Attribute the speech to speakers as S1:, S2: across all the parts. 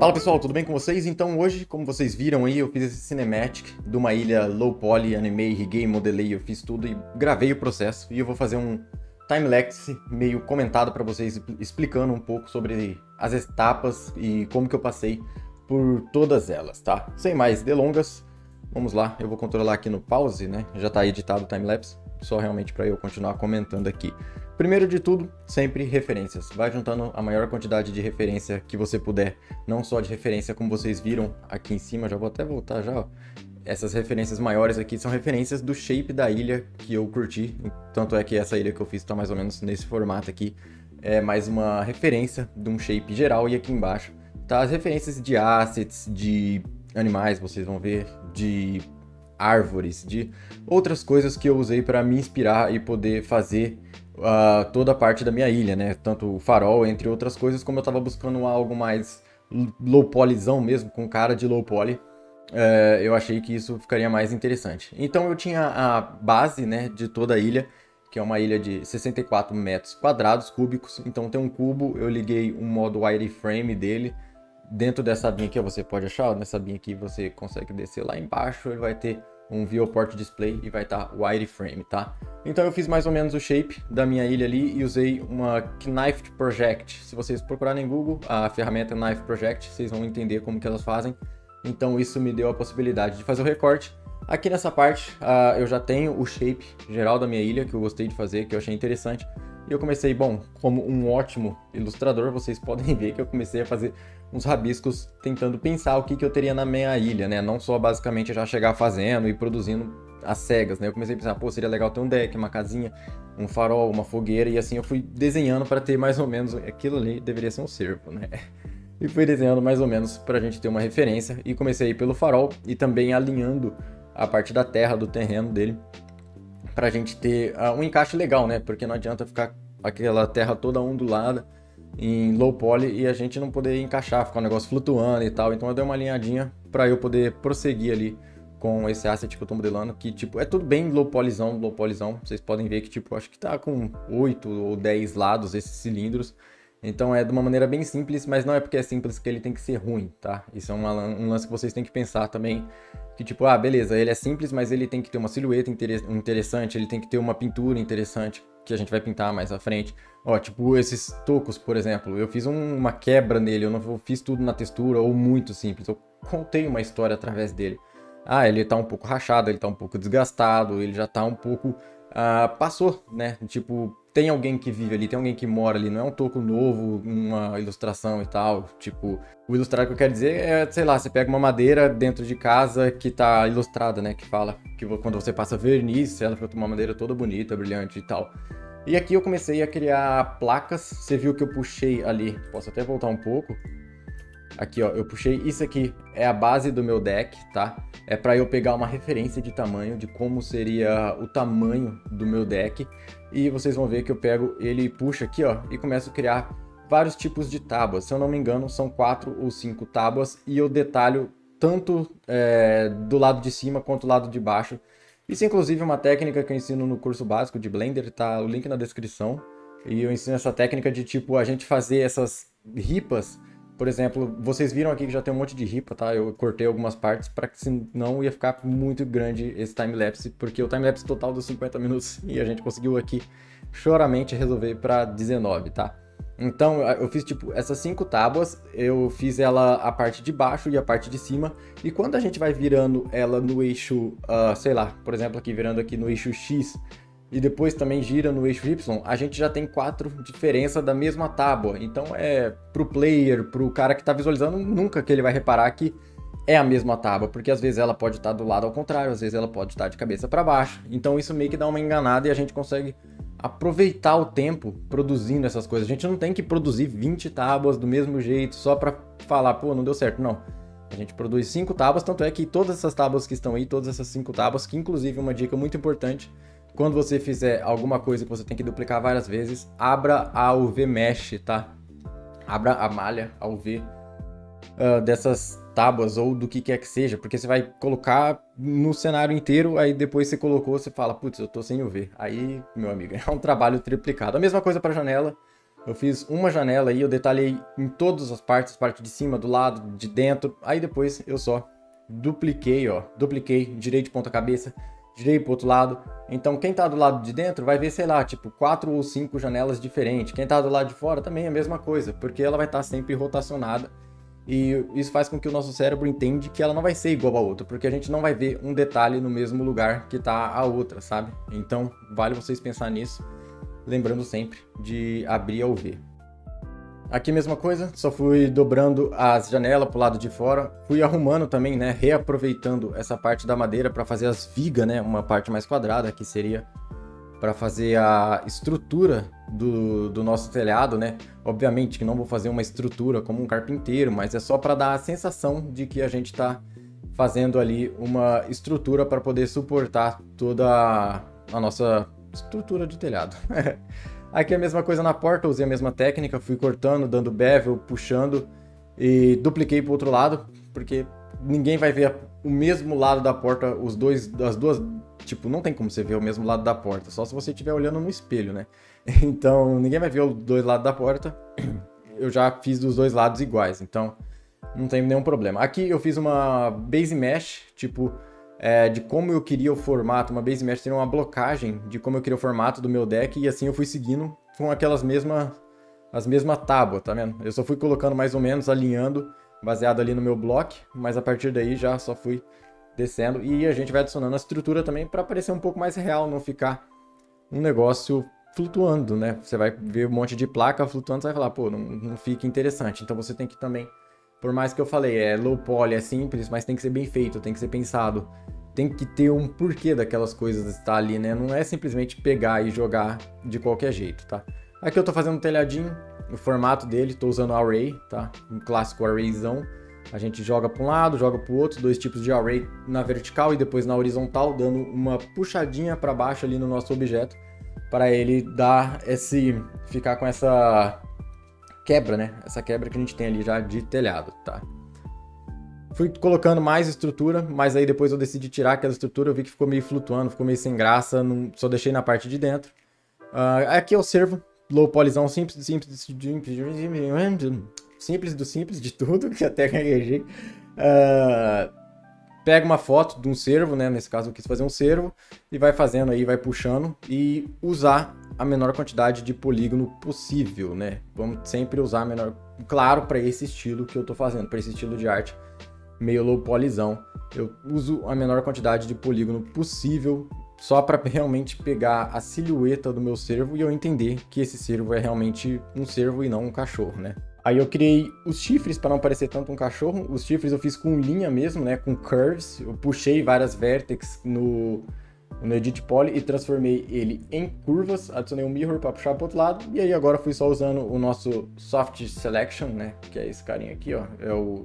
S1: Fala pessoal, tudo bem com vocês? Então hoje, como vocês viram aí, eu fiz esse cinematic de uma ilha low poly, animei, riguei, modelei, eu fiz tudo e gravei o processo. E eu vou fazer um time-lapse meio comentado para vocês, explicando um pouco sobre as etapas e como que eu passei por todas elas, tá? Sem mais delongas, vamos lá, eu vou controlar aqui no pause, né? Já tá editado o time-lapse, só realmente para eu continuar comentando aqui. Primeiro de tudo, sempre referências. Vai juntando a maior quantidade de referência que você puder. Não só de referência, como vocês viram aqui em cima. Já vou até voltar já, ó. Essas referências maiores aqui são referências do shape da ilha que eu curti. Tanto é que essa ilha que eu fiz está mais ou menos nesse formato aqui. É mais uma referência de um shape geral. E aqui embaixo tá as referências de assets, de animais, vocês vão ver, de árvores, de outras coisas que eu usei para me inspirar e poder fazer toda a parte da minha ilha, né? Tanto o farol, entre outras coisas, como eu tava buscando algo mais low polyzão mesmo, com cara de low poly, eu achei que isso ficaria mais interessante. Então eu tinha a base, né, de toda a ilha, que é uma ilha de 64 metros quadrados cúbicos. Então tem um cubo, eu liguei um modo wireframe dele. Dentro dessa abinha aqui, você pode achar, nessa abinha aqui você consegue descer lá embaixo, ele vai ter um viewport display e vai estar wireframe, tá? Então eu fiz mais ou menos o shape da minha ilha ali e usei uma Knifed Project. Se vocês procurarem no Google a ferramenta Knifed Project, vocês vão entender como que elas fazem. Então isso me deu a possibilidade de fazer o recorte. Aqui nessa parte eu já tenho o shape geral da minha ilha, que eu gostei de fazer, que eu achei interessante. E eu comecei, bom, como um ótimo ilustrador, vocês podem ver que eu comecei a fazer uns rabiscos tentando pensar o que eu teria na minha ilha, né? Não só basicamente já chegar fazendo e produzindo às cegas, né? Eu comecei a pensar, pô, seria legal ter um deck, uma casinha, um farol, uma fogueira, e assim eu fui desenhando para ter mais ou menos, aquilo ali deveria ser um cervo, né? E fui desenhando mais ou menos pra gente ter uma referência, e comecei aí pelo farol e também alinhando a parte da terra, do terreno dele, pra gente ter um encaixe legal, né? Porque não adianta ficar aquela terra toda ondulada em low poly e a gente não poder encaixar, ficar um negócio flutuando e tal. Então eu dei uma alinhadinha para eu poder prosseguir ali com esse asset que eu tô modelando, que tipo, é tudo bem low polyzão. Vocês podem ver que tipo, acho que tá com 8 ou 10 lados esses cilindros. Então é de uma maneira bem simples, mas não é porque é simples que ele tem que ser ruim, tá? Isso é um lance que vocês têm que pensar também, que tipo, beleza, ele é simples, mas ele tem que ter uma silhueta interessante, ele tem que ter uma pintura interessante, que a gente vai pintar mais à frente. Ó, tipo esses tocos, por exemplo, eu fiz uma quebra nele, eu não fiz tudo na textura ou muito simples, eu contei uma história através dele. Ele tá um pouco rachado, ele tá um pouco desgastado, ele já tá um pouco... passou, né? Tipo, tem alguém que vive ali, tem alguém que mora ali, não é um toco novo, uma ilustração e tal. Tipo, o ilustrado que eu quero dizer é, sei lá, você pega uma madeira dentro de casa que tá ilustrada, né? Que fala que quando você passa verniz, ela fica uma madeira toda bonita, brilhante e tal. E aqui eu comecei a criar placas, você viu que eu puxei ali, posso até voltar um pouco. Aqui, ó, eu puxei isso aqui, é a base do meu deck, tá? É para eu pegar uma referência de tamanho, de como seria o tamanho do meu deck. E vocês vão ver que eu pego ele e puxo aqui, ó, e começo a criar vários tipos de tábuas. Se eu não me engano, são 4 ou 5 tábuas e eu detalho tanto do lado de cima quanto do lado de baixo. Isso, inclusive, é uma técnica que eu ensino no curso básico de Blender, tá? O link na descrição. E eu ensino essa técnica de, tipo, a gente fazer essas ripas. Por exemplo, vocês viram aqui que já tem um monte de ripa, tá? Eu cortei algumas partes para que senão ia ficar muito grande esse time-lapse, porque o time-lapse total deu 50 minutos e a gente conseguiu aqui choramente resolver para 19, tá? Então eu fiz tipo essas 5 tábuas, eu fiz ela a parte de baixo e a parte de cima, e quando a gente vai virando ela no eixo, sei lá, por exemplo aqui virando aqui no eixo X, e depois também gira no eixo Y, a gente já tem 4 diferenças da mesma tábua. Então pro player, pro cara que tá visualizando, nunca que ele vai reparar que é a mesma tábua, porque às vezes ela pode estar do lado ao contrário, às vezes ela pode estar de cabeça para baixo. Então isso meio que dá uma enganada e a gente consegue aproveitar o tempo produzindo essas coisas. A gente não tem que produzir 20 tábuas do mesmo jeito só para falar, pô, não deu certo, não. A gente produz 5 tábuas, tanto é que todas essas tábuas que estão aí, todas essas 5 tábuas, que inclusive uma dica muito importante, quando você fizer alguma coisa que você tem que duplicar várias vezes, abra a UV Mesh, tá? Abra a malha, a UV dessas tábuas ou do que quer que seja, porque você vai colocar no cenário inteiro, aí depois você colocou, você fala, putz, eu tô sem UV. Aí, meu amigo, é um trabalho triplicado. A mesma coisa para janela, Eu fiz uma janela aí, eu detalhei em todas as partes, parte de cima, do lado, de dentro. Aí depois eu só dupliquei, ó. Dupliquei, girei de ponta cabeça, girei pro outro lado. Então quem tá do lado de dentro vai ver, sei lá, tipo 4 ou 5 janelas diferentes. Quem tá do lado de fora também é a mesma coisa, porque ela vai estar sempre rotacionada. E isso faz com que o nosso cérebro entenda que ela não vai ser igual a outra, porque a gente não vai ver um detalhe no mesmo lugar que tá a outra, sabe? Então vale vocês pensar nisso. Lembrando sempre de abrir ao ver. Aqui mesma coisa, só fui dobrando as janelas pro lado de fora, fui arrumando também, né, reaproveitando essa parte da madeira para fazer as vigas, né, uma parte mais quadrada, que seria para fazer a estrutura do nosso telhado, né. Obviamente que não vou fazer uma estrutura como um carpinteiro, mas é só para dar a sensação de que a gente está fazendo ali uma estrutura para poder suportar toda a nossa estrutura de telhado. Aqui é a mesma coisa na porta, usei a mesma técnica, fui cortando, dando bevel, puxando e dupliquei para o outro lado, porque ninguém vai ver o mesmo lado da porta, as duas, tipo, não tem como você ver o mesmo lado da porta, só se você estiver olhando no espelho, né? Então, ninguém vai ver os dois lados da porta, eu já fiz dos dois lados iguais, então não tem nenhum problema. Aqui eu fiz uma base mesh, tipo, de como eu queria o formato, uma base mesh seria uma blocagem de como eu queria o formato do meu deck, e assim eu fui seguindo com as mesmas tábuas, tá vendo? Eu só fui colocando mais ou menos, alinhando, baseado ali no meu bloco, mas a partir daí já só fui descendo, e a gente vai adicionando a estrutura também para parecer um pouco mais real, não ficar um negócio flutuando, né? Você vai ver um monte de placa flutuando, você vai falar, pô, não fica interessante, então você tem que também, por mais que eu falei, é low poly, é simples, mas tem que ser bem feito, tem que ser pensado. Tem que ter um porquê daquelas coisas estar ali, né? Não é simplesmente pegar e jogar de qualquer jeito, tá? Aqui eu tô fazendo um telhadinho, o formato dele, tô usando array, tá? Um clássico arrayzão. A gente joga para um lado, joga para o outro, 2 tipos de array na vertical e depois na horizontal, dando uma puxadinha para baixo ali no nosso objeto, para ele dar ficar com essa quebra, né? Essa quebra que a gente tem ali já de telhado, tá? Fui colocando mais estrutura, mas aí depois eu decidi tirar aquela estrutura, eu vi que ficou meio flutuando, ficou meio sem graça, só deixei na parte de dentro. Aqui é o servo, low polyzão, simples do simples de tudo, que até gaguejei. Pega uma foto de um servo, né? Nesse caso eu quis fazer um servo, e vai fazendo aí, vai puxando, e usar a menor quantidade de polígono possível, né? Vamos sempre usar a menor, claro, para esse estilo que eu tô fazendo, para esse estilo de arte meio low polyzão. Eu uso a menor quantidade de polígono possível só para realmente pegar a silhueta do meu servo e eu entender que esse servo é realmente um servo e não um cachorro, né? Aí eu criei os chifres para não parecer tanto um cachorro. Os chifres eu fiz com linha mesmo, né? Com curves. Eu puxei várias vértices no Edit Poly e transformei ele em curvas, adicionei um mirror para puxar para o outro lado, e aí agora fui só usando o nosso Soft Selection, né, que é esse carinha aqui, ó,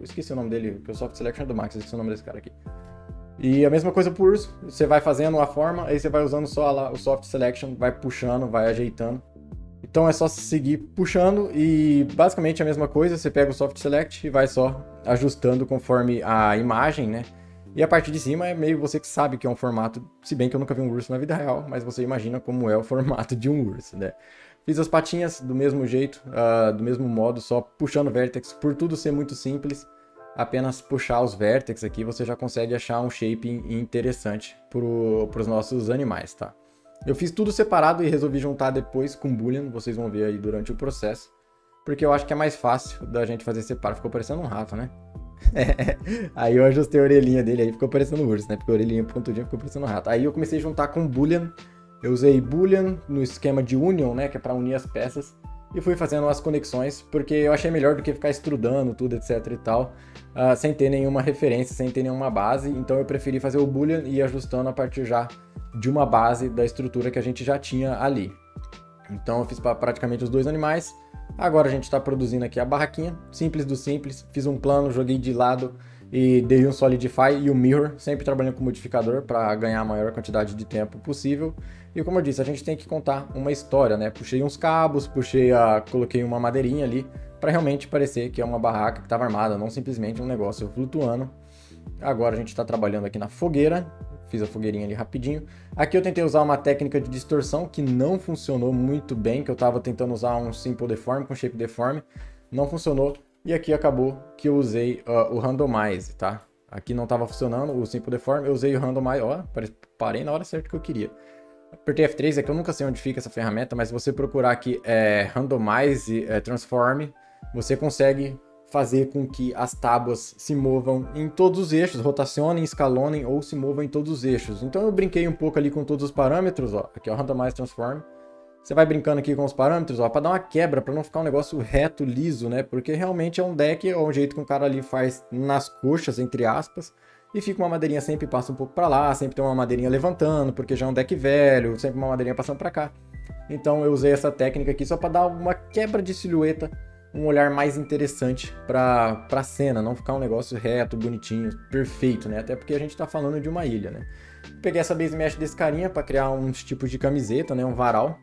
S1: esqueci o nome dele, que o Soft Selection é do Max, esqueci o nome desse cara aqui. E a mesma coisa pro urso, você vai fazendo a forma, aí você vai usando só lá o Soft Selection, vai puxando, vai ajeitando. Então é só seguir puxando e basicamente a mesma coisa, você pega o Soft Select e vai só ajustando conforme a imagem, né? E a parte de cima é meio você que sabe que é um formato, se bem que eu nunca vi um urso na vida real, mas você imagina como é o formato de um urso, né? Fiz as patinhas do mesmo jeito, do mesmo modo, só puxando vértex, por tudo ser muito simples, apenas puxar os vértex aqui você já consegue achar um shaping interessante para os nossos animais, tá? Eu fiz tudo separado e resolvi juntar depois com Boolean, vocês vão ver aí durante o processo, porque eu acho que é mais fácil da gente fazer separado, ficou parecendo um rato, né? Aí eu ajustei a orelhinha dele, aí ficou parecendo um urso, né? Porque a orelhinha pontudinha ficou parecendo um rato. Aí eu comecei a juntar com Boolean, eu usei Boolean no esquema de Union, né? Que é para unir as peças, e fui fazendo as conexões, porque eu achei melhor do que ficar estrudando tudo, etc e tal, sem ter nenhuma referência, sem ter nenhuma base, então eu preferi fazer o Boolean e ir ajustando a partir já de uma base da estrutura que a gente já tinha ali. Então eu fiz praticamente os dois animais. Agora a gente está produzindo aqui a barraquinha, simples do simples. Fiz um plano, joguei de lado e dei um Solidify e um Mirror, sempre trabalhando com modificador para ganhar a maior quantidade de tempo possível. E como eu disse, a gente tem que contar uma história, né? Puxei uns cabos, coloquei uma madeirinha ali para realmente parecer que é uma barraca que estava armada, não simplesmente um negócio flutuando. Agora a gente está trabalhando aqui na fogueira, fiz a fogueirinha ali rapidinho. Aqui eu tentei usar uma técnica de distorção que não funcionou muito bem, que eu tava tentando usar um Simple Deform com Shape Deform, não funcionou. E aqui acabou que eu usei o Randomize, tá? Aqui não tava funcionando o Simple Deform, eu usei o Randomize, ó, parei na hora certa que eu queria. Apertei F3, é que eu nunca sei onde fica essa ferramenta, mas se você procurar aqui Randomize Transform, você consegue fazer com que as tábuas se movam em todos os eixos, rotacionem, escalonem ou se movam em todos os eixos. Então eu brinquei um pouco ali com todos os parâmetros, ó, aqui é o Randomize Transform. Você vai brincando aqui com os parâmetros, ó, para dar uma quebra, para não ficar um negócio reto, liso, né? Porque realmente é um deck, é um jeito que um cara ali faz nas coxas, entre aspas, e fica uma madeirinha sempre passa um pouco para lá, sempre tem uma madeirinha levantando, porque já é um deck velho, sempre uma madeirinha passando para cá. Então eu usei essa técnica aqui só para dar uma quebra de silhueta, um olhar mais interessante para a cena, não ficar um negócio reto, bonitinho, perfeito, né? Até porque a gente tá falando de uma ilha, né? Peguei essa base mesh desse carinha para criar uns tipos de camiseta, né? Um varal,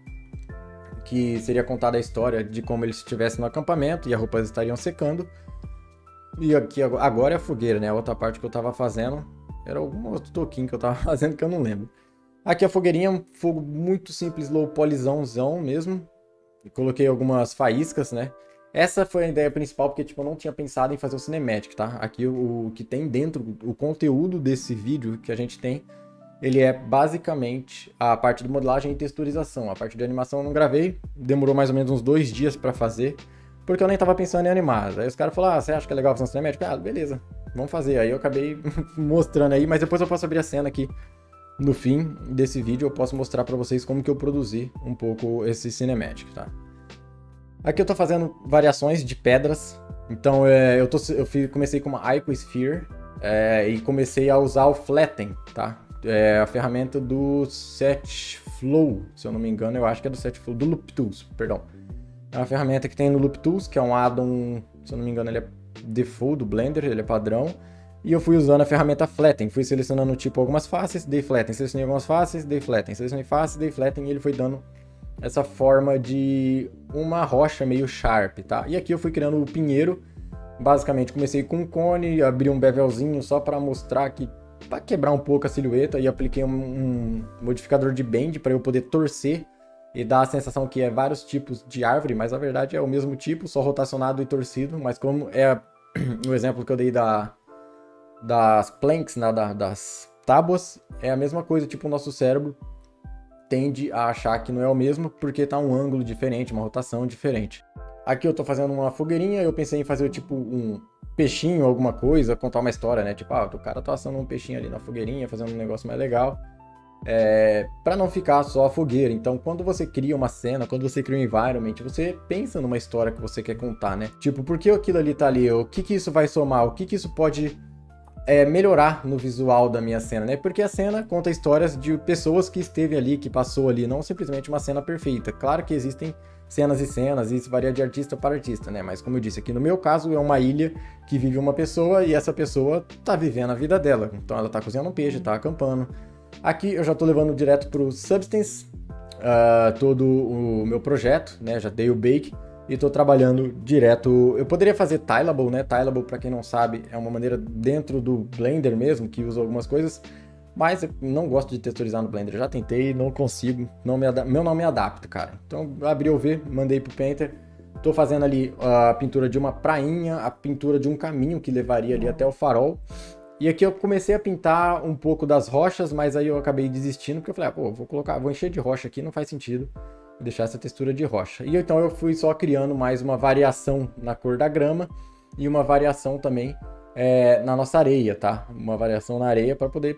S1: que seria contada a história de como ele estivesse no acampamento e as roupas estariam secando. E aqui agora é a fogueira, né? A outra parte que eu tava fazendo era algum outro toquinho que eu tava fazendo que eu não lembro. Aqui a fogueirinha, um fogo muito simples, low polyzãozão mesmo. E coloquei algumas faíscas, né? Essa foi a ideia principal, porque tipo, eu não tinha pensado em fazer o cinematic, tá? Aqui o que tem dentro, o conteúdo desse vídeo que a gente tem, ele é basicamente a parte de modelagem e texturização. A parte de animação eu não gravei, demorou mais ou menos uns 2 dias pra fazer, porque eu nem tava pensando em animar. Aí os caras falaram, você acha que é legal fazer um cinematic? Ah, beleza, vamos fazer. Aí eu acabei mostrando aí, mas depois eu posso abrir a cena aqui. No fim desse vídeo eu posso mostrar pra vocês como que eu produzi um pouco esse cinematic, tá? Aqui eu tô fazendo variações de pedras. Então comecei com uma Icosphere e comecei a usar o Flatten, tá? É a ferramenta do Setflow, se eu não me engano, eu acho que é do Setflow, do Loop Tools, perdão. É uma ferramenta que tem no Loop Tools, que é um add-on, se eu não me engano, ele é default do Blender, ele é padrão. E eu fui usando a ferramenta Flatten, fui selecionando tipo algumas faces, dei Flatten, selecionei algumas faces, dei Flatten, selecionei faces, dei Flatten, e ele foi dando essa forma de uma rocha meio sharp, tá? E aqui eu fui criando o pinheiro, basicamente comecei com um cone, abri um bevelzinho só para mostrar que, para quebrar um pouco a silhueta, e apliquei um modificador de bend para eu poder torcer e dar a sensação que é vários tipos de árvore, mas na verdade é o mesmo tipo, só rotacionado e torcido, mas como é o exemplo que eu dei das planks, né, das tábuas, é a mesma coisa, tipo o nosso cérebro tende a achar que não é o mesmo porque tá um ângulo diferente, uma rotação diferente. Aqui eu tô fazendo uma fogueirinha, eu pensei em fazer tipo um peixinho, alguma coisa, contar uma história, né? Tipo, o cara tá assando um peixinho ali na fogueirinha, fazendo um negócio mais legal. Pra não ficar só a fogueira. Então, quando você cria uma cena, quando você cria um environment, você pensa numa história que você quer contar, né? Tipo, por que aquilo ali tá ali? O que que isso vai somar? O que que isso pode melhorar no visual da minha cena, né? Porque a cena conta histórias de pessoas que esteve ali, que passou ali, não simplesmente uma cena perfeita. Claro que existem cenas e cenas, e isso varia de artista para artista, né? Mas como eu disse, aqui no meu caso é uma ilha que vive uma pessoa e essa pessoa tá vivendo a vida dela. Então ela tá cozinhando um peixe, tá acampando. Aqui eu já tô levando direto pro Substance, todo o meu projeto, né? Já dei o bake. E tô trabalhando direto. Eu poderia fazer Tileable, né? Tileable, para quem não sabe, é uma maneira dentro do Blender mesmo, que usa algumas coisas, mas eu não gosto de texturizar no Blender. Eu já tentei, não consigo, meu não me adapta, cara. Então abri o V, mandei pro Painter. Tô fazendo ali a pintura de uma prainha, a pintura de um caminho que levaria ali até o farol. E aqui eu comecei a pintar um pouco das rochas, mas aí eu acabei desistindo, porque eu falei, vou encher de rocha aqui, não faz sentido deixar essa textura de rocha. E então eu fui só criando mais uma variação na cor da grama e uma variação também na nossa areia, tá? Uma variação na areia para poder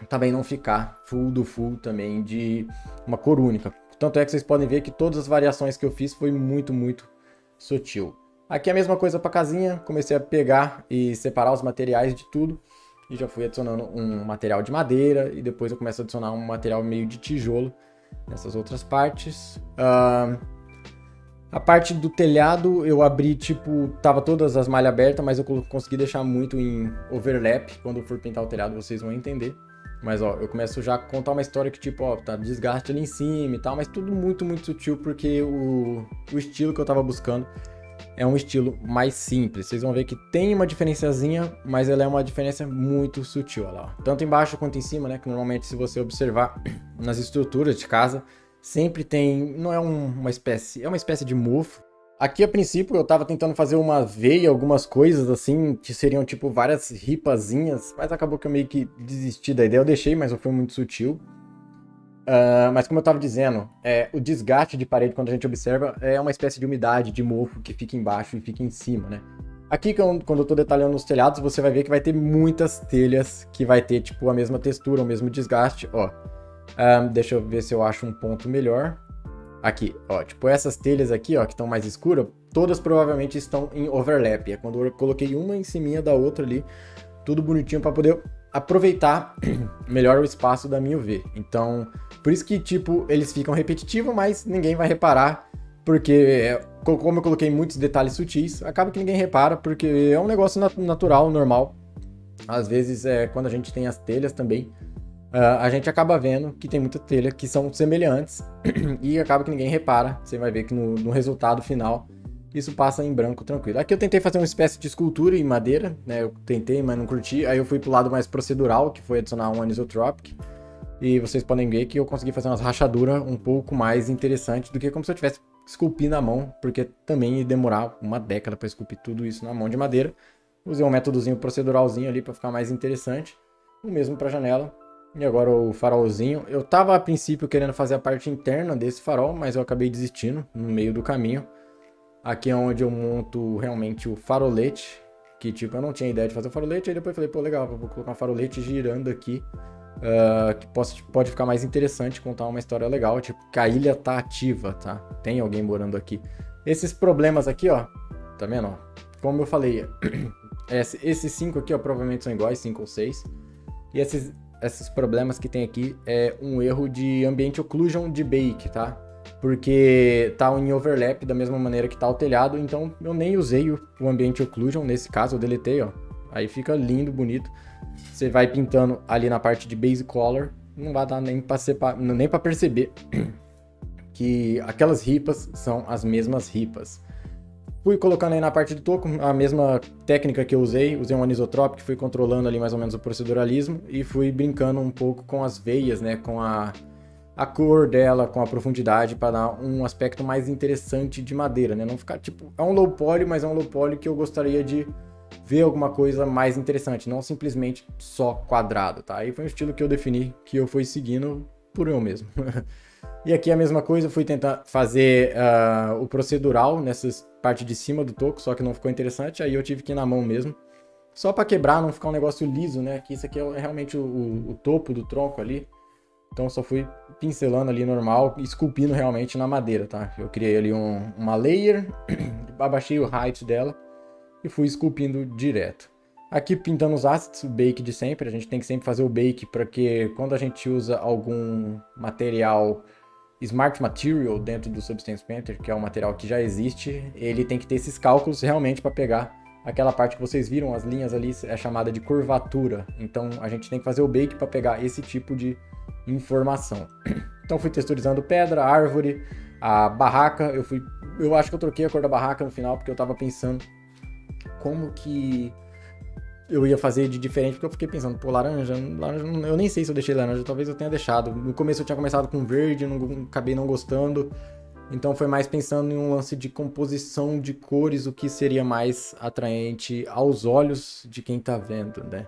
S1: também não ficar full do full também de uma cor única. Tanto é que vocês podem ver que todas as variações que eu fiz foi muito, muito sutil. Aqui a mesma coisa para casinha, comecei a pegar e separar os materiais de tudo e já fui adicionando um material de madeira e depois eu começo a adicionar um material meio de tijolo nessas outras partes. A parte do telhado eu abri, tipo, tava todas as malhas abertas, mas eu consegui deixar muito em overlap. Quando eu for pintar o telhado vocês vão entender. Mas ó, eu começo já a contar uma história que tipo, ó, tá desgaste ali em cima e tal, mas tudo muito, muito sutil porque o estilo que eu tava buscando é um estilo mais simples. Vocês vão ver que tem uma diferenciazinha, mas ela é uma diferença muito sutil, olha lá. Tanto embaixo quanto em cima, né? Que normalmente se você observar nas estruturas de casa, sempre tem, não é uma espécie, é uma espécie de mofo. Aqui a princípio eu tava tentando fazer uma veia, algumas coisas assim, que seriam tipo várias ripazinhas, mas acabou que eu meio que desisti da ideia. Eu deixei, mas foi muito sutil. Mas como eu estava dizendo, o desgaste de parede, quando a gente observa, é uma espécie de umidade, de mofo que fica embaixo e fica em cima, né? Aqui, quando eu estou detalhando os telhados, você vai ver que vai ter muitas telhas que vai ter, tipo, a mesma textura, o mesmo desgaste, ó. Deixa eu ver se eu acho um ponto melhor. Aqui, ó, tipo, essas telhas aqui, ó, que estão mais escuras, todas provavelmente estão em overlap. É quando eu coloquei uma em cima da outra ali, tudo bonitinho para poder aproveitar melhor o espaço da minha UV. Então, por isso que, tipo, eles ficam repetitivos, mas ninguém vai reparar, porque como eu coloquei muitos detalhes sutis, acaba que ninguém repara, porque é um negócio natural, normal. Às vezes, quando a gente tem as telhas também, a gente acaba vendo que tem muita telha que são semelhantes e acaba que ninguém repara. Você vai ver que no resultado final isso passa em branco tranquilo. Aqui eu tentei fazer uma espécie de escultura em madeira, né? Eu tentei, mas não curti. Aí eu fui pro lado mais procedural, que foi adicionar um anisotropic. E vocês podem ver que eu consegui fazer umas rachaduras um pouco mais interessantes do que como se eu tivesse esculpindo na mão, porque também ia demorar uma década para esculpir tudo isso na mão de madeira. Usei um métodozinho proceduralzinho ali para ficar mais interessante. O mesmo para janela. E agora o farolzinho. Eu tava a princípio querendo fazer a parte interna desse farol, mas eu acabei desistindo no meio do caminho. Aqui é onde eu monto realmente o farolete, que tipo, eu não tinha ideia de fazer o farolete, aí depois falei, pô, legal, vou colocar um farolete girando aqui, que pode ficar mais interessante, contar uma história legal, tipo, que a ilha tá ativa, tá? Tem alguém morando aqui. Esses problemas aqui, ó, tá vendo, ó? Como eu falei, esses 5 aqui, ó, provavelmente são iguais, 5 ou 6, e esses problemas que tem aqui é um erro de ambient occlusion de bake, tá? Porque tá em overlap da mesma maneira que tá o telhado, então eu nem usei o Ambient Occlusion, nesse caso eu deletei, ó. Aí fica lindo, bonito. Você vai pintando ali na parte de Base Color, não vai dar nem pra perceber que aquelas ripas são as mesmas ripas. Fui colocando aí na parte do toco a mesma técnica que eu usei um anisotropic, fui controlando ali mais ou menos o proceduralismo e fui brincando um pouco com as veias, né, com a cor dela, com a profundidade, para dar um aspecto mais interessante de madeira, né? Não ficar, tipo, é um low poly, mas é um low poly que eu gostaria de ver alguma coisa mais interessante, não simplesmente só quadrado, tá? Aí foi um estilo que eu defini, que eu fui seguindo por eu mesmo. E aqui a mesma coisa, fui tentar fazer o procedural nessa parte de cima do toco, só que não ficou interessante, aí eu tive que ir na mão mesmo, só para quebrar, não ficar um negócio liso, né? Que isso aqui é realmente o topo do tronco ali. Então eu só fui pincelando ali normal, esculpindo realmente na madeira, tá? Eu criei ali uma layer, abaixei o height dela e fui esculpindo direto. Aqui pintando os assets, o bake de sempre, a gente tem que sempre fazer o bake para que quando a gente usa algum material Smart Material dentro do Substance Painter, que é um material que já existe, ele tem que ter esses cálculos realmente para pegar aquela parte que vocês viram, as linhas ali, é chamada de curvatura. Então a gente tem que fazer o bake para pegar esse tipo de informação. Então fui texturizando pedra, árvore, a barraca, eu acho que eu troquei a cor da barraca no final porque eu tava pensando como que eu ia fazer de diferente, porque eu fiquei pensando, pô, laranja, eu nem sei se eu deixei laranja, talvez eu tenha deixado. No começo eu tinha começado com verde, acabei não gostando, então foi mais pensando em um lance de composição de cores, o que seria mais atraente aos olhos de quem tá vendo, né?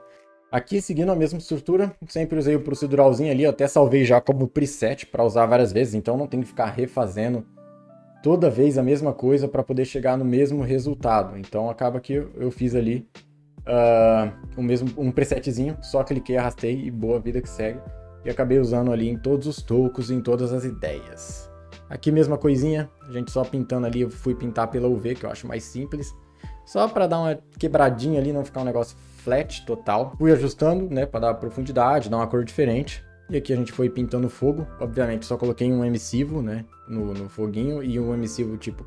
S1: Aqui, seguindo a mesma estrutura, sempre usei o proceduralzinho ali, eu até salvei já como preset para usar várias vezes, então não tem que ficar refazendo toda vez a mesma coisa para poder chegar no mesmo resultado. Então acaba que eu fiz ali um presetzinho, só cliquei, arrastei e boa vida que segue. E acabei usando ali em todos os tocos, em todas as ideias. Aqui mesma coisinha, a gente só pintando ali, eu fui pintar pela UV, que eu acho mais simples. Só para dar uma quebradinha ali, não ficar um negócio flat total. Fui ajustando, né, para dar profundidade, dar uma cor diferente. E aqui a gente foi pintando fogo. Obviamente só coloquei um emissivo, né, no foguinho. E um emissivo tipo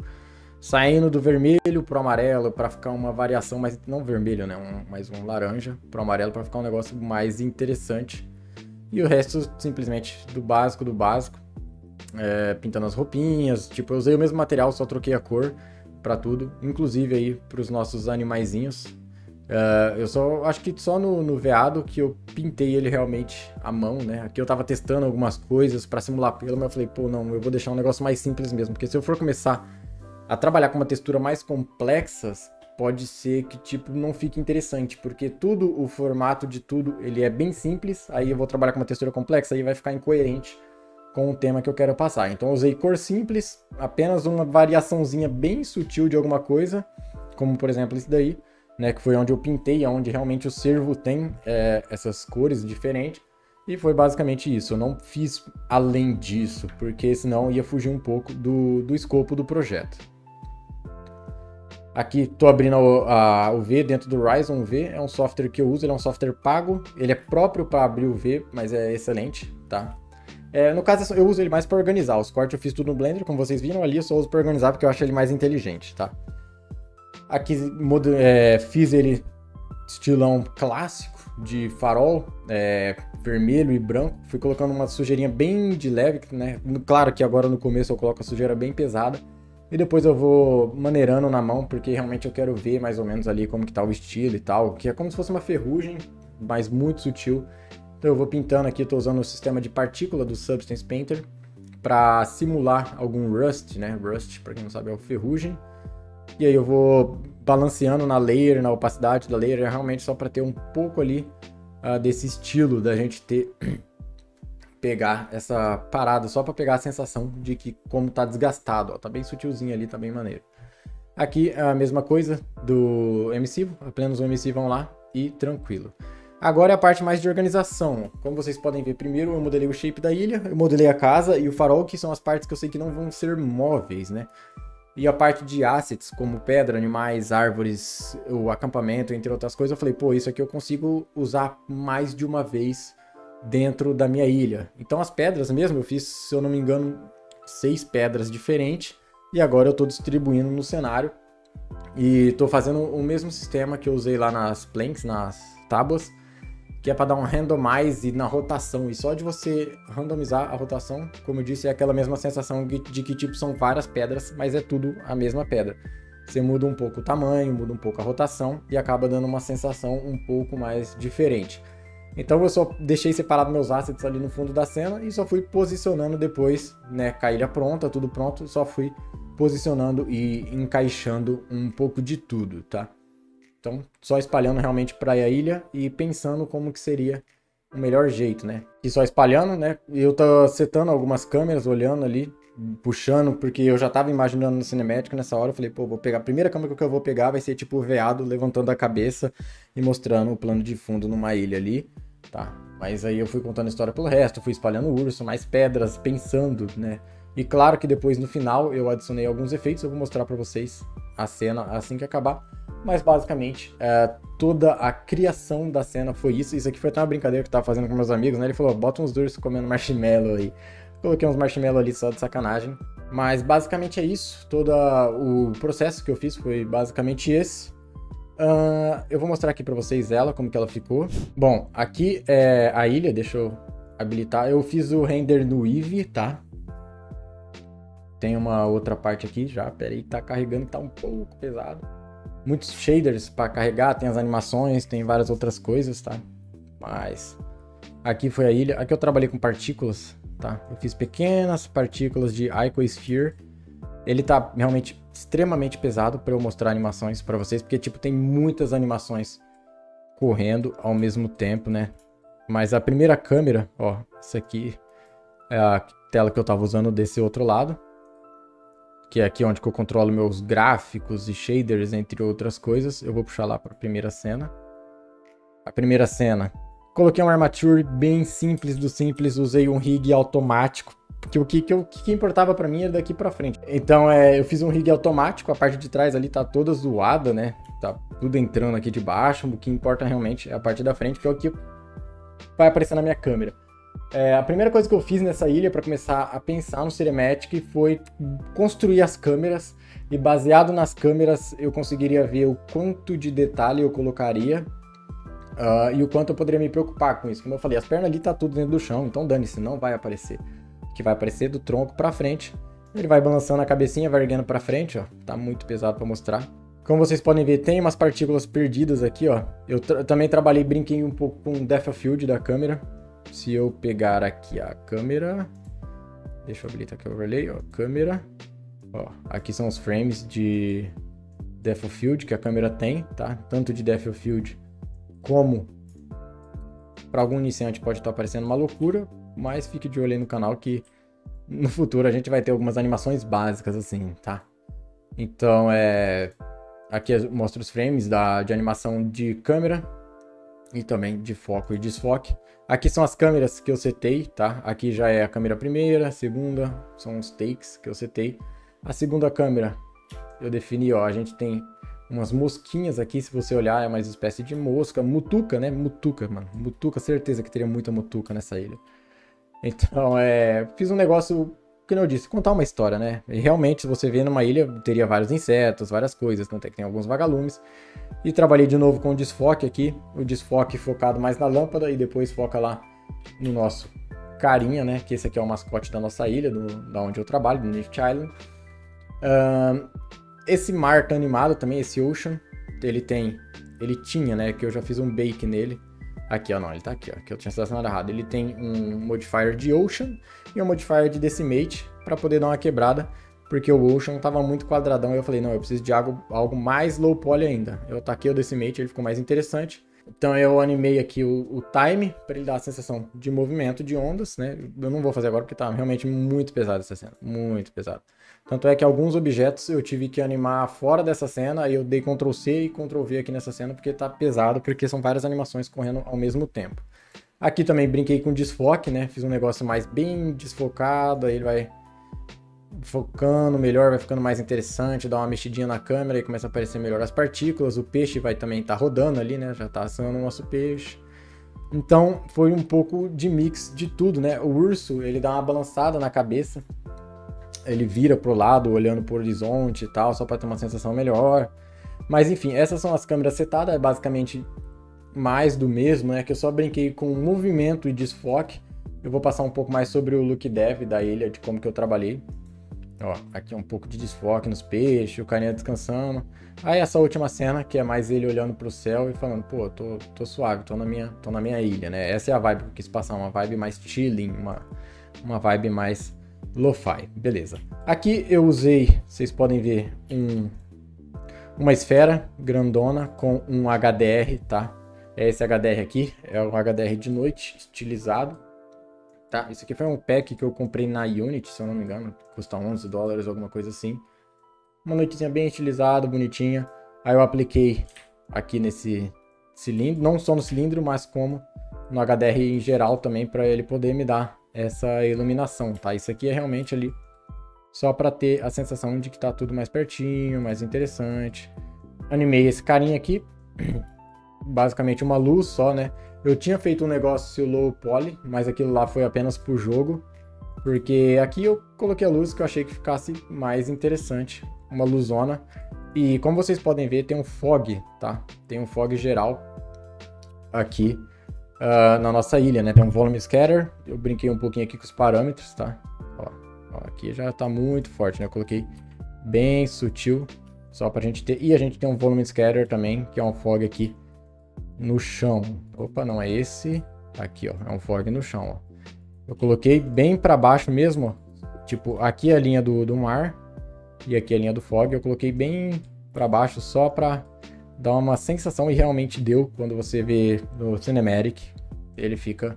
S1: saindo do vermelho pro amarelo para ficar uma variação, mas não vermelho, né, mais um laranja pro amarelo para ficar um negócio mais interessante. E o resto simplesmente do básico. Pintando as roupinhas. Tipo, eu usei o mesmo material, só troquei a cor. para tudo, inclusive aí para os nossos animaizinhos. Eu só acho que só no veado que eu pintei ele realmente à mão, né? Aqui eu tava testando algumas coisas para simular pelo, mas eu falei, pô, não, eu vou deixar um negócio mais simples mesmo, porque se eu for começar a trabalhar com uma textura mais complexa, pode ser que tipo não fique interessante, porque tudo, o formato de tudo, ele é bem simples, aí eu vou trabalhar com uma textura complexa, aí vai ficar incoerente com o tema que eu quero passar. Então eu usei cor simples, apenas uma variaçãozinha bem sutil de alguma coisa, como por exemplo esse daí, né, que foi onde eu pintei, onde realmente o cervo tem essas cores diferentes, e foi basicamente isso. Eu não fiz além disso, porque senão ia fugir um pouco do escopo do projeto. Aqui estou abrindo o V dentro do Ryzen V, é um software que eu uso, ele é um software pago, ele é próprio para abrir o V, mas é excelente, tá? No caso, eu uso ele mais para organizar, os cortes eu fiz tudo no Blender, como vocês viram, ali eu só uso para organizar porque eu acho ele mais inteligente, tá? Aqui fiz ele estilão clássico, de farol, vermelho e branco. Fui colocando uma sujeirinha bem de leve, né? Claro que agora no começo eu coloco a sujeira bem pesada. E depois eu vou maneirando na mão, porque realmente eu quero ver mais ou menos ali como que tá o estilo e tal. Que é como se fosse uma ferrugem, mas muito sutil. Então eu vou pintando aqui, estou usando o sistema de partícula do Substance Painter para simular algum rust, né? Rust, para quem não sabe, é o ferrugem. E aí eu vou balanceando na layer, na opacidade da layer, realmente só para ter um pouco ali desse estilo da gente pegar essa parada, só para pegar a sensação de que como tá desgastado, ó, tá bem sutilzinho ali, tá bem maneiro. Aqui a mesma coisa do emissivo, apenas o emissivo vão lá e tranquilo. Agora é a parte mais de organização. Como vocês podem ver, primeiro eu modelei o shape da ilha, eu modelei a casa e o farol, que são as partes que eu sei que não vão ser móveis, né? E a parte de assets, como pedra, animais, árvores, o acampamento, entre outras coisas, eu falei, pô, isso aqui eu consigo usar mais de uma vez dentro da minha ilha. Então as pedras mesmo, eu fiz, se eu não me engano, 6 pedras diferentes. E agora eu estou distribuindo no cenário. E estou fazendo o mesmo sistema que eu usei lá nas planks, nas tábuas, que é para dar um randomize na rotação. E só de você randomizar a rotação, como eu disse, é aquela mesma sensação de que tipo são várias pedras, mas é tudo a mesma pedra. Você muda um pouco o tamanho, muda um pouco a rotação e acaba dando uma sensação um pouco mais diferente. Então eu só deixei separado meus assets ali no fundo da cena e só fui posicionando depois, né, com a ilha pronta, tudo pronto, só fui posicionando e encaixando um pouco de tudo, tá? Então, só espalhando realmente para a ilha e pensando como que seria o melhor jeito, né? E só espalhando, né? Eu tô setando algumas câmeras, olhando ali, puxando, porque eu já tava imaginando no cinemático nessa hora. Eu falei, pô, vou pegar a primeira câmera que eu vou pegar, vai ser tipo o veado levantando a cabeça e mostrando o plano de fundo numa ilha ali, tá? Mas aí eu fui contando a história pelo resto, fui espalhando o urso, mais pedras, pensando, né? E claro que depois no final eu adicionei alguns efeitos, eu vou mostrar pra vocês a cena assim que acabar. Mas basicamente, toda a criação da cena foi isso. Isso aqui foi até uma brincadeira que eu tava fazendo com meus amigos, né? Ele falou, bota uns ursos comendo marshmallow aí. Coloquei uns marshmallow ali só de sacanagem. Mas basicamente é isso. Todo o processo que eu fiz foi basicamente esse. Eu vou mostrar aqui pra vocês ela, como que ela ficou. Bom, aqui é a ilha, deixa eu habilitar. Eu fiz o render no Eevee, tá? Tem uma outra parte aqui já, peraí, tá carregando, tá um pouco pesado. Muitos shaders para carregar, tem as animações, tem várias outras coisas, tá? Mas aqui foi a ilha. Aqui eu trabalhei com partículas, tá? Eu fiz pequenas partículas de Icosphere. Ele tá realmente extremamente pesado para eu mostrar animações para vocês, porque tipo tem muitas animações correndo ao mesmo tempo, né? Mas a primeira câmera, ó, essa aqui é a tela que eu tava usando desse outro lado, que é aqui onde que eu controlo meus gráficos e shaders, entre outras coisas. Eu vou puxar lá para a primeira cena. A primeira cena, coloquei um armature bem simples do simples, usei um rig automático, porque o que importava para mim era daqui para frente. Então eu fiz um rig automático, a parte de trás ali tá toda zoada, né? Tá tudo entrando aqui de baixo, o que importa realmente é a parte da frente, que é o que vai aparecer na minha câmera. A primeira coisa que eu fiz nessa ilha para começar a pensar no Cinematic foi construir as câmeras, e baseado nas câmeras eu conseguiria ver o quanto de detalhe eu colocaria e o quanto eu poderia me preocupar com isso. Como eu falei, as pernas ali tá tudo dentro do chão, então dane-se, não vai aparecer. O que vai aparecer do tronco para frente Ele vai balançando a cabecinha, vai erguendo pra frente, ó. Tá muito pesado pra mostrar. Como vocês podem ver, tem umas partículas perdidas aqui, ó. Eu também trabalhei, brinquei um pouco com o Depth of Field da câmera. Se eu pegar aqui a câmera... Deixa eu habilitar aqui o overlay, ó. Câmera. Ó, aqui são os frames de Depth of Field que a câmera tem, tá? Tanto de Depth of Field como para algum iniciante pode estar parecendo uma loucura, mas fique de olho aí no canal que no futuro a gente vai ter algumas animações básicas assim, tá? Então, aqui mostra os frames de animação de câmera e também de foco e desfoque. Aqui são as câmeras que eu setei, tá? Aqui já é a câmera primeira, segunda, são os takes que eu setei. A segunda câmera eu defini, ó, a gente tem umas mosquinhas aqui, se você olhar é uma espécie de mosca, mutuca, né? Mutuca, mano. Mutuca, certeza que teria muita mutuca nessa ilha. Então, fiz um negócio, como eu disse, contar uma história, né? E realmente, se você vê numa ilha, teria vários insetos, várias coisas, tanto é que tem alguns vagalumes. E trabalhei de novo com o desfoque aqui, o desfoque focado mais na lâmpada e depois foca lá no nosso carinha, né? Que esse aqui é o mascote da nossa ilha, da onde eu trabalho, do Nift Island. Esse mar tá animado também, esse Ocean, ele tinha, né? Que eu já fiz um bake nele. Aqui, ó, não, ele tá aqui, ó, que eu tinha selecionado errado. Ele tem um modifier de Ocean e um modifier de Decimate para poder dar uma quebrada, porque o Ocean tava muito quadradão e eu falei, não, eu preciso de algo mais low poly ainda. Eu taquei o Decimate, ele ficou mais interessante. Então eu animei aqui o time para ele dar a sensação de movimento de ondas, né? Eu não vou fazer agora porque tá realmente muito pesado essa cena, muito pesado. Tanto é que alguns objetos eu tive que animar fora dessa cena, aí eu dei Ctrl C e Ctrl V aqui nessa cena porque tá pesado, porque são várias animações correndo ao mesmo tempo. Aqui também brinquei com desfoque, né? Fiz um negócio mais bem desfocado, aí ele vai focando melhor, vai ficando mais interessante, dá uma mexidinha na câmera e começa a aparecer melhor as partículas. O peixe vai também estar rodando ali, né? Já tá assando o nosso peixe. Então foi um pouco de mix de tudo, né? O urso, ele dá uma balançada na cabeça, ele vira pro lado, olhando pro horizonte e tal, só para ter uma sensação melhor. Mas enfim, essas são as câmeras setadas, é basicamente mais do mesmo, né? Que eu só brinquei com movimento e desfoque. Eu vou passar um pouco mais sobre o look dev da ilha, de como que eu trabalhei. Ó, aqui um pouco de desfoque nos peixes, o carinha descansando. Aí essa última cena, que é mais ele olhando pro céu e falando, pô, tô suave, tô na minha ilha, né? Essa é a vibe que eu quis passar, uma vibe mais chilling, uma vibe mais lo-fi, beleza. Aqui eu usei, vocês podem ver, uma esfera grandona com um HDR, tá? É esse HDR aqui, é o HDR de noite, estilizado. Tá, isso aqui foi um pack que eu comprei na Unity, se eu não me engano, custa $11, alguma coisa assim. Uma noitezinha bem estilizada, bonitinha. Aí eu apliquei aqui nesse cilindro, não só no cilindro, mas como no HDR em geral também, para ele poder me dar essa iluminação, tá? Isso aqui é realmente ali só para ter a sensação de que tá tudo mais pertinho, mais interessante. Animei esse carinha aqui, basicamente uma luz só, né? Eu tinha feito um negócio low poly, mas aquilo lá foi apenas pro jogo, porque aqui eu coloquei a luz que eu achei que ficasse mais interessante, uma luzona. E como vocês podem ver, tem um fog, tá? Tem um fog geral aqui na nossa ilha, né? Tem um volume scatter, eu brinquei um pouquinho aqui com os parâmetros, tá? Ó, aqui já tá muito forte, né? Eu coloquei bem sutil, só pra gente ter... E a gente tem um volume scatter também, que é um fog aqui no chão. Opa, não é esse. Aqui, ó, é um fog no chão, ó. Eu coloquei bem para baixo mesmo, ó. Tipo, aqui é a linha do mar e aqui é a linha do fog. Eu coloquei bem para baixo só para dar uma sensação, e realmente deu. Quando você vê no Cinematic, ele fica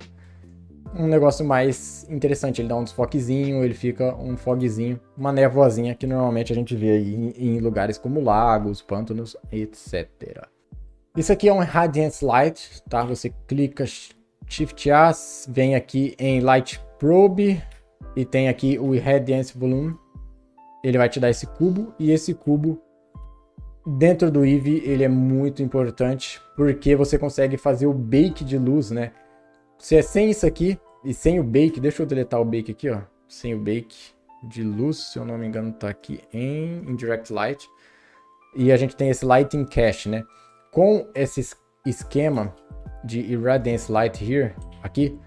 S1: um negócio mais interessante. Ele dá um desfoquezinho, ele fica um fogzinho, uma névoazinha que normalmente a gente vê aí em lugares como lagos, pântanos, etc. Isso aqui é um Radiance Light, tá? Você clica Shift A, vem aqui em Light Probe e tem aqui o Radiance Volume. Ele vai te dar esse cubo, e esse cubo dentro do Eevee ele é muito importante porque você consegue fazer o bake de luz, né? Se é sem isso aqui e sem o bake, deixa eu deletar o bake aqui, ó. Sem o bake de luz, se eu não me engano, tá aqui em Indirect Light. E a gente tem esse Lighting Cache, né? Com esse esquema de Irradiance Light Here, aqui,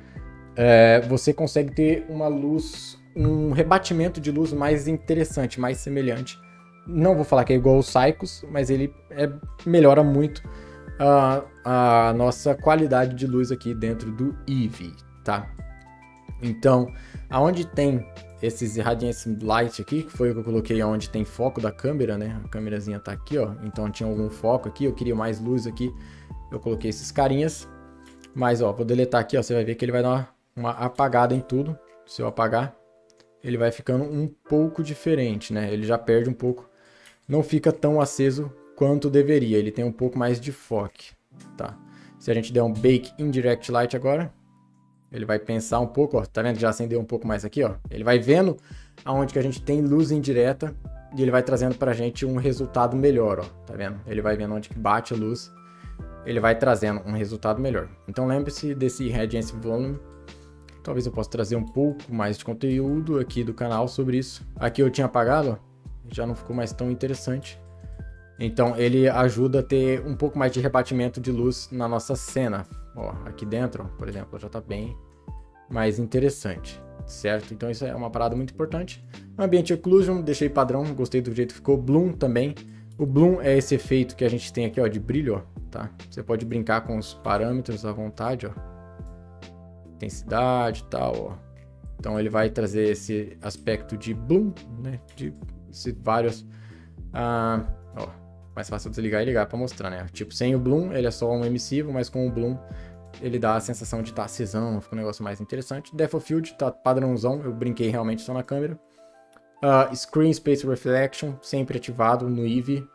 S1: você consegue ter uma luz um rebatimento de luz mais interessante, mais semelhante. Não vou falar que é igual aos Cycles, mas ele melhora muito a nossa qualidade de luz aqui dentro do Eevee, tá? Então, aonde tem esses Radiance Light aqui, que foi o que eu coloquei onde tem foco da câmera, né? A câmerazinha tá aqui, ó. Então tinha algum foco aqui, eu queria mais luz aqui, eu coloquei esses carinhas. Mas, ó, vou deletar aqui, ó, você vai ver que ele vai dar uma apagada em tudo. Se eu apagar, ele vai ficando um pouco diferente, né? Ele já perde um pouco, não fica tão aceso quanto deveria, ele tem um pouco mais de foco, tá? Se a gente der um Bake Indirect Light agora, ele vai pensar um pouco, ó, tá vendo? Já acendeu um pouco mais aqui, ó. Ele vai vendo aonde que a gente tem luz indireta e ele vai trazendo pra gente um resultado melhor, ó, tá vendo? Ele vai vendo onde que bate a luz, ele vai trazendo um resultado melhor. Então lembre-se desse Radiance Volume. Talvez eu possa trazer um pouco mais de conteúdo aqui do canal sobre isso. Aqui eu tinha apagado, ó, já não ficou mais tão interessante. Então ele ajuda a ter um pouco mais de rebatimento de luz na nossa cena. Ó, aqui dentro, por exemplo, já tá bem mais interessante, certo? Então isso é uma parada muito importante. Ambiente Occlusion, deixei padrão, gostei do jeito que ficou. Bloom também. O Bloom é esse efeito que a gente tem aqui, ó, de brilho, ó, tá? Você pode brincar com os parâmetros à vontade, ó. Intensidade e tal, ó. Então ele vai trazer esse aspecto de Bloom, né? De vários... ó, mais fácil desligar e ligar para mostrar, né? Tipo, sem o Bloom, ele é só um emissivo, mas com o Bloom ele dá a sensação de estar acesão, fica um negócio mais interessante. Depth of Field tá padrãozão, eu brinquei realmente só na câmera. Screen Space Reflection, sempre ativado no Eevee,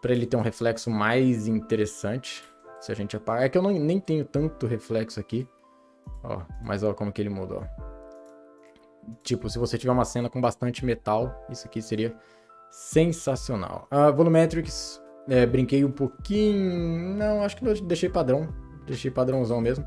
S1: para ele ter um reflexo mais interessante. Se a gente apagar, é que eu nem tenho tanto reflexo aqui, ó, mas ó como que ele muda, ó. Tipo, se você tiver uma cena com bastante metal, isso aqui seria sensacional. Volumetrics, brinquei um pouquinho, não, acho que eu deixei padrão, deixei padrãozão mesmo.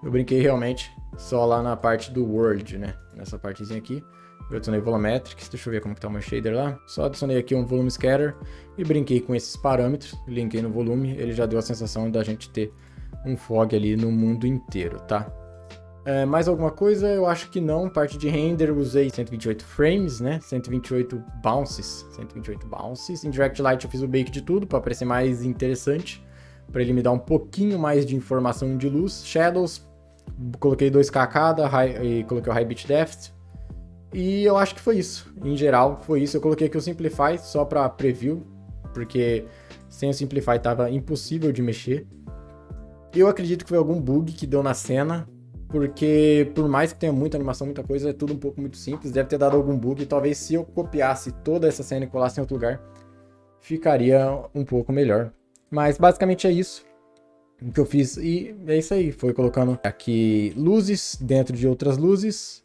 S1: Eu brinquei realmente só lá na parte do World, né, nessa partezinha aqui. Eu adicionei Volumetrics, deixa eu ver como que tá o meu shader lá. Só adicionei aqui um Volume Scatter e brinquei com esses parâmetros, linkei no volume, ele já deu a sensação da gente ter um fog ali no mundo inteiro, tá? Mais alguma coisa? Eu acho que não. Parte de render, eu usei 128 frames, né? 128 bounces. 128 bounces. Em Direct Light eu fiz o bake de tudo para parecer mais interessante, para ele me dar um pouquinho mais de informação de luz. Shadows, coloquei 2K cada e coloquei o High Bit Depth. E eu acho que foi isso. Em geral, foi isso. Eu coloquei aqui o Simplify só para preview, porque sem o Simplify tava impossível de mexer. Eu acredito que foi algum bug que deu na cena, porque por mais que tenha muita animação, muita coisa, é tudo um pouco muito simples, deve ter dado algum bug, e talvez se eu copiasse toda essa cena e colasse em outro lugar, ficaria um pouco melhor. Mas basicamente é isso que eu fiz, e é isso aí, foi colocando aqui luzes dentro de outras luzes,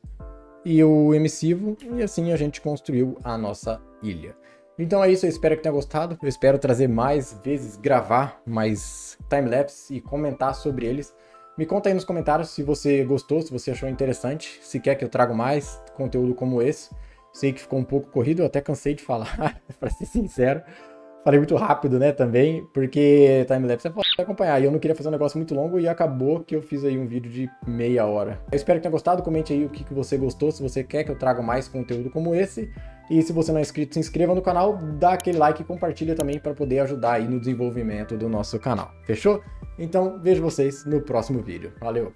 S1: e o emissivo, e assim a gente construiu a nossa ilha. Então é isso, eu espero que tenha gostado, eu espero trazer mais vezes, gravar mais timelapse e comentar sobre eles. Me conta aí nos comentários se você gostou, se você achou interessante, se quer que eu traga mais conteúdo como esse. Sei que ficou um pouco corrido, eu até cansei de falar, pra ser sincero. Falei muito rápido, né, também, porque timelapse é fácil de acompanhar. E eu não queria fazer um negócio muito longo e acabou que eu fiz aí um vídeo de meia hora. Eu espero que tenha gostado, comente aí o que você gostou, se você quer que eu traga mais conteúdo como esse. E se você não é inscrito, se inscreva no canal, dá aquele like e compartilha também para poder ajudar aí no desenvolvimento do nosso canal. Fechou? Então vejo vocês no próximo vídeo. Valeu!